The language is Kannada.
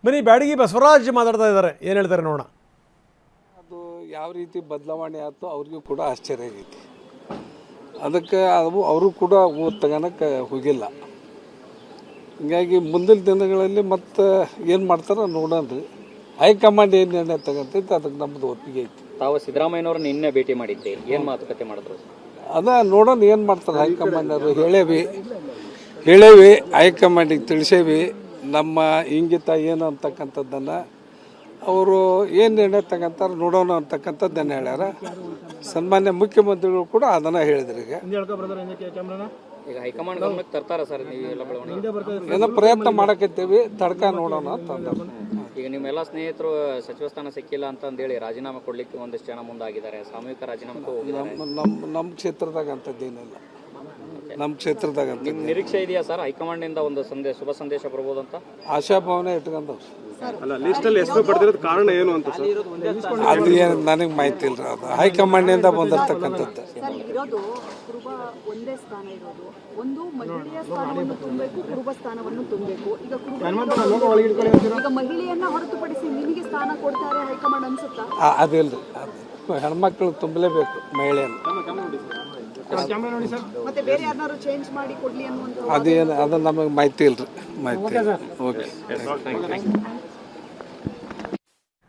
ಬನ್ನಿ ಬ್ಯಾಡಗಿ ಬಸವರಾಜ್ ಮಾತಾಡ್ತಾ ಇದ್ದಾರೆ, ಏನು ಹೇಳ್ತಾರೆ ನೋಡೋಣ. ಅದು ಯಾವ ರೀತಿ ಬದಲಾವಣೆ ಆಯ್ತು ಅವ್ರಿಗೂ ಕೂಡ ಆಶ್ಚರ್ಯ ಆಗೈತಿ. ಅದಕ್ಕೆ ಅವರು ಕೂಡ ಓದ್ ತಗೋಣಕ್ಕೆ ಹೋಗಿಲ್ಲ. ಹೀಗಾಗಿ ಮುಂದಿನ ದಿನಗಳಲ್ಲಿ ಮತ್ತೆ ಏನು ಮಾಡ್ತಾರೋ ನೋಡೋಣ. ಹೈಕಮಾಂಡ್ ಏನು ನಿರ್ಣಯ ತಗೊಂತೈತೆ ಅದಕ್ಕೆ ನಮ್ಮದು ಒಪ್ಪಿಗೆ ಐತಿ. ತಾವು ಸಿದ್ದರಾಮಯ್ಯನವ್ರು ನಿನ್ನೆ ಭೇಟಿ ಮಾಡಿದ್ದೆ, ಏನು ಮಾತುಕತೆ ಮಾಡಿದ್ರು? ನೋಡೋಣ ಏನು ಮಾಡ್ತಾರೆ ಹೈಕಮಾಂಡ್ ಅವರು. ಹೇಳೇವಿ ಹೈಕಮಾಂಡಿಗೆ ತಿಳಿಸೇವಿ ನಮ್ಮ ಇಂಗಿತ ಏನು ಅಂತಕ್ಕಂಥದ್ದನ್ನು. ಅವರು ಏನು ನಿರ್ಣಯ ತಗೊಂತಾರೆ ನೋಡೋಣ ಅಂತಕ್ಕಂಥದ್ದನ್ನು ಹೇಳ್ಯಾರ. ಸನ್ಮಾನ್ಯ ಮುಖ್ಯಮಂತ್ರಿಗಳು ಕೂಡ ಅದನ್ನು ಹೇಳಿದ್ರು. ಈಗ ಹೈಕಮಾಂಡ್ ಗಮನಕ್ಕೆ ತರ್ತಾರ ಸರ್ ನೀವೆಲ್ಲ ಬೆಳವಣಿಗೆ? ಏನೋ ಪ್ರಯತ್ನ ಮಾಡಕತ್ತೀವಿ, ತಡ್ಕ ನೋಡೋಣ ಅಂತಂದ. ಈಗ ನಿಮ್ಮೆಲ್ಲ ಸ್ನೇಹಿತರು ಸಚಿವ ಸ್ಥಾನ ಸಿಕ್ಕಿಲ್ಲ ಅಂತಂದೇಳಿ ರಾಜೀನಾಮೆ ಕೊಡ್ಲಿಕ್ಕೆ ಒಂದಿಷ್ಟು ಜನ ಮುಂದಾಗಿದ್ದಾರೆ, ಸಾಮೂಹಿಕ ರಾಜೀನಾಮೆಗೂ ಹೋಗಿದ್ದಾರೆ. ನಮ್ಮ ಕ್ಷೇತ್ರದಾಗ ಅಂಥದ್ದೇನಿಲ್ಲ. ನಮ್ಮ ಕ್ಷೇತ್ರದಾಗ ಅಂತ ನಿಮ್ಮ ನಿರೀಕ್ಷೆ ಇದೆಯಾ ಸರ್ ಹೈಕಮಾಂಡಿಂದ ಒಂದು ಶುಭ ಸಂದೇಶ ಬರ್ಬೋದು ಅಂತ? ಆಶಾಭಾವನೆ ಇಟ್ಕೊಂಡವ್ರು. ಕಾರಣ ಏನು ಅಂತ ಅದು ಏನು ನನಗೆ ಮಾಹಿತಿ ಇಲ್ಲ. ಅದು ಹೈಕಮಾಂಡಿಂದ ಬಂದಿರ್ತಕ್ಕಂಥದ್ದು. ಒಂದೇ ಸ್ಥಾನ ಇರೋದು, ಒಂದು ಮಹಿಳೆಯ ಸ್ಥಾನವನ್ನು ತುಂಬಬೇಕು, ಕುರುಬ ಸ್ಥಾನವನ್ನು ತುಂಬಬೇಕು. ಈಗ ಮಹಿಳೆಯನ್ನ ಹೊರತುಪಡಿಸಿ ನಿಮಗೆ ಸ್ಥಾನ ಕೊಡ್ತಾರೆ ಹೈಕಮಾಂಡ್ ಅನ್ಸುತ್ತಾ? ಅದಿಲ್ರಿ, ಹೆಣ್ಮಕ್ಳು ತುಂಬಲೇಬೇಕು ಮಹಿಳೆಯನ್ನು. ಮತ್ತೆ ಬೇರೆ ಯಾರನ್ನಾರು ಚೇಂಜ್ ಮಾಡಿ ಕೊಡ್ಲಿ ಅನ್ನುವಂತ ಅದು ನಮಗೆ ಮಾಹಿತಿ ಇಲ್ರಿ. ಮಾಹಿತಿ ಓಕೆ.